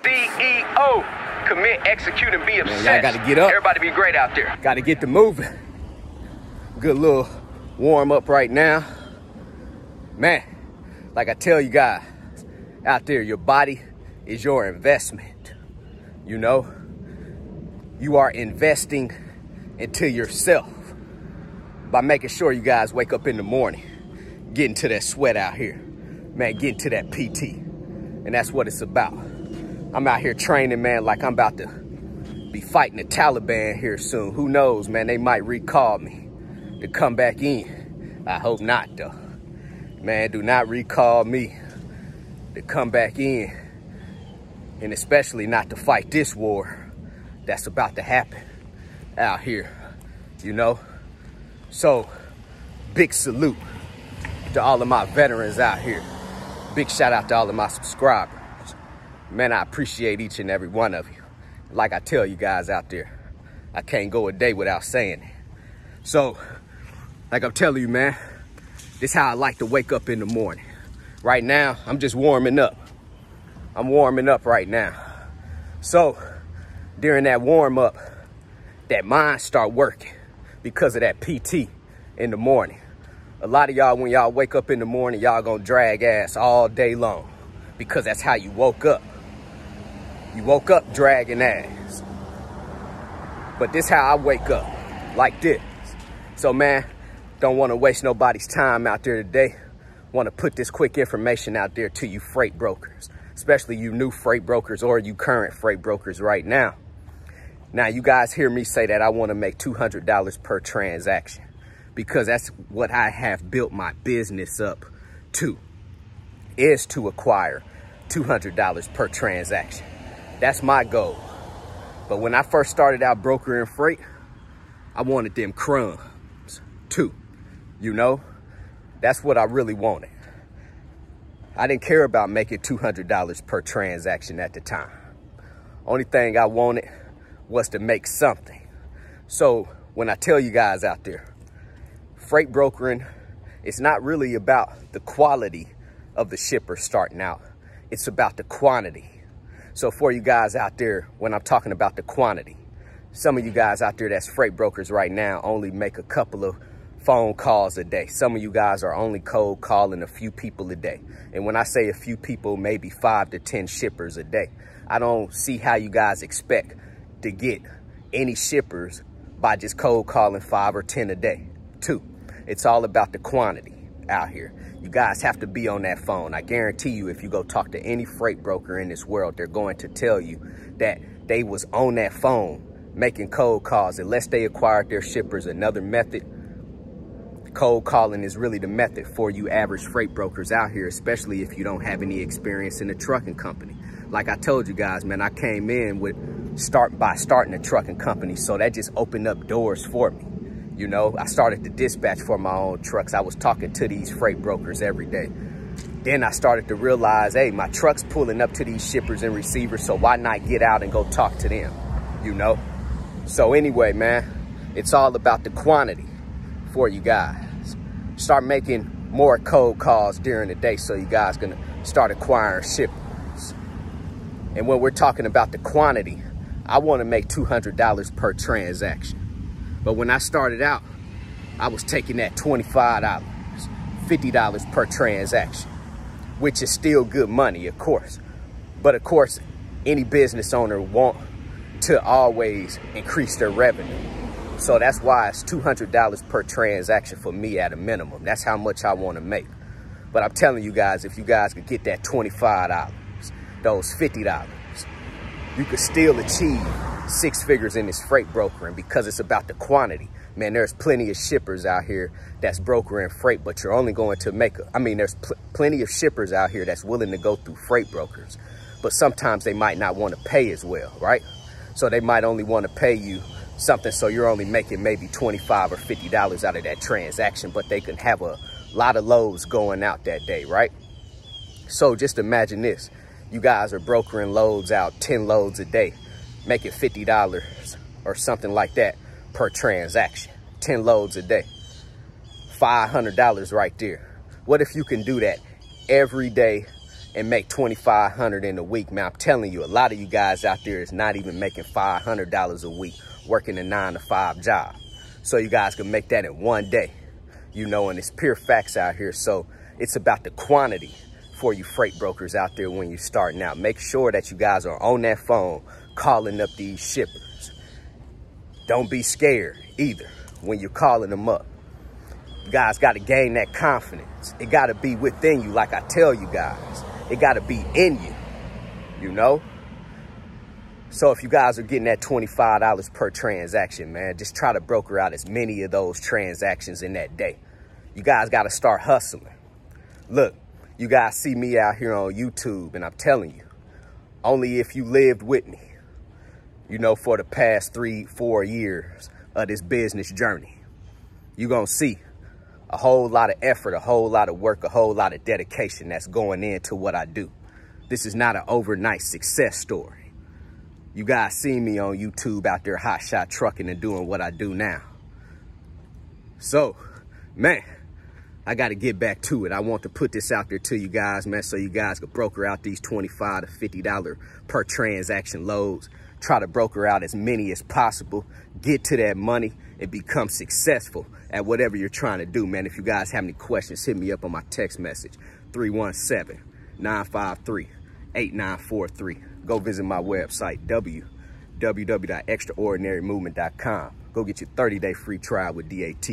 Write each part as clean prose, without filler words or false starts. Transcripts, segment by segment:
CEO. Commit, execute, and be obsessed. Man, y'all gotta get up. Everybody be great out there. Gotta get to moving. Good little warm up right now. Man, like I tell you guys out there, your body is your investment. You know, you are investing into yourself by making sure you guys wake up in the morning, getting to that sweat out here, man, getting to that PT. And that's what it's about. I'm out here training, man, like I'm about to be fighting the Taliban here soon. Who knows, man, they might recall me to come back in. I hope not, though. Man, do not recall me to come back in, and especially not to fight this war that's about to happen out here, you know? So, big salute to all of my veterans out here. Big shout out to all of my subscribers. Man, I appreciate each and every one of you. Like I tell you guys out there, I can't go a day without saying it. So, like I'm telling you, man, this is how I like to wake up in the morning. Right now, I'm just warming up. I'm warming up right now. So, during that warm up, that mind start working because of that PT in the morning. A lot of y'all, when y'all wake up in the morning, y'all gonna drag ass all day long because that's how you woke up. You woke up dragging ass. But this how I wake up, like this. So, man, don't want to waste nobody's time out there today. Want to put this quick information out there to you freight brokers, especially you new freight brokers or you current freight brokers right now. Now, you guys hear me say that I want to make $200 per transaction because that's what I have built my business up to, is to acquire $200 per transaction. That's my goal. But when I first started out brokering freight, I wanted them crumbs too. You know, that's what I really wanted. I didn't care about making $200 per transaction at the time. Only thing I wanted was to make something. So when I tell you guys out there, freight brokering, it's not really about the quality of the shipper starting out. It's about the quantity. So for you guys out there, when I'm talking about the quantity, some of you guys out there that's freight brokers right now only make a couple of phone calls a day. Some of you guys are only cold calling a few people a day. And when I say a few people, maybe 5 to 10 shippers a day. I don't see how you guys expect to get any shippers by just cold calling 5 or 10 a day. 2, it's all about the quantity out here. You guys have to be on that phone. I guarantee you, if you go talk to any freight broker in this world, they're going to tell you that they was on that phone making cold calls. Unless they acquired their shippers another method, cold calling is really the method for you average freight brokers out here, especially if you don't have any experience in a trucking company. Like I told you guys, man, I came in with starting a trucking company, so that just opened up doors for me. You know, I started to dispatch for my own trucks. I was talking to these freight brokers every day. Then I started to realize, hey, my truck's pulling up to these shippers and receivers, so why not get out and go talk to them, you know? So anyway, man, it's all about the quantity for you guys. Start making more cold calls during the day so you guys gonna start acquiring shippers. And when we're talking about the quantity, I wanna make $200 per transaction. But when I started out, I was taking that $25, $50 per transaction, which is still good money, of course. But of course, any business owner want to always increase their revenue. So that's why it's $200 per transaction for me at a minimum. That's how much I want to make. But I'm telling you guys, if you guys could get that $25, those $50, you could still achieve 6 figures in this freight brokering because it's about the quantity. Man, there's plenty of shippers out here that's brokering freight, but you're only going to make, there's plenty of shippers out here that's willing to go through freight brokers, but sometimes they might not want to pay as well, right? So they might only want to pay you something, so you're only making maybe $25 or $50 out of that transaction, but they can have a lot of loads going out that day, right? So just imagine this. You guys are brokering loads out, 10 loads a day, making $50 or something like that per transaction, 10 loads a day, $500 right there. What if you can do that every day, and make $2,500 in a week, man. I'm telling you, a lot of you guys out there is not even making $500 a week working a 9-to-5 job. So you guys can make that in one day, you know, and it's pure facts out here. So it's about the quantity for you freight brokers out there when you're starting out. Make sure that you guys are on that phone calling up these shippers. Don't be scared either when you're calling them up. You guys got to gain that confidence. It got to be within you, like I tell you guys. It got to be in you, you know? So if you guys are getting that $25 per transaction, man, just try to broker out as many of those transactions in that day. You guys got to start hustling. Look, you guys see me out here on YouTube, and I'm telling you, only if you lived with me, you know, for the past 3-4 years of this business journey, you're going to see a whole lot of effort, a whole lot of work, a whole lot of dedication that's going into what I do. This is not an overnight success story. You guys see me on YouTube out there hot shot trucking and doing what I do now. So, man, I got to get back to it. I want to put this out there to you guys, man, so you guys can broker out these $25 to $50 per transaction loads. Try to broker out as many as possible. Get to that money and become successful at whatever you're trying to do, man. If you guys have any questions, hit me up on my text message, 317-953-8943. Go visit my website, www.extraordinarymovement.com. Go get your 30-day free trial with DAT.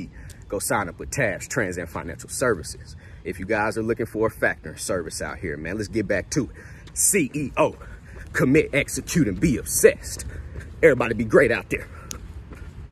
Go sign up with TAFS, Trans and Financial Services. If you guys are looking for a factoring service out here, man, let's get back to it. CEO, commit, execute, and be obsessed. Everybody be great out there.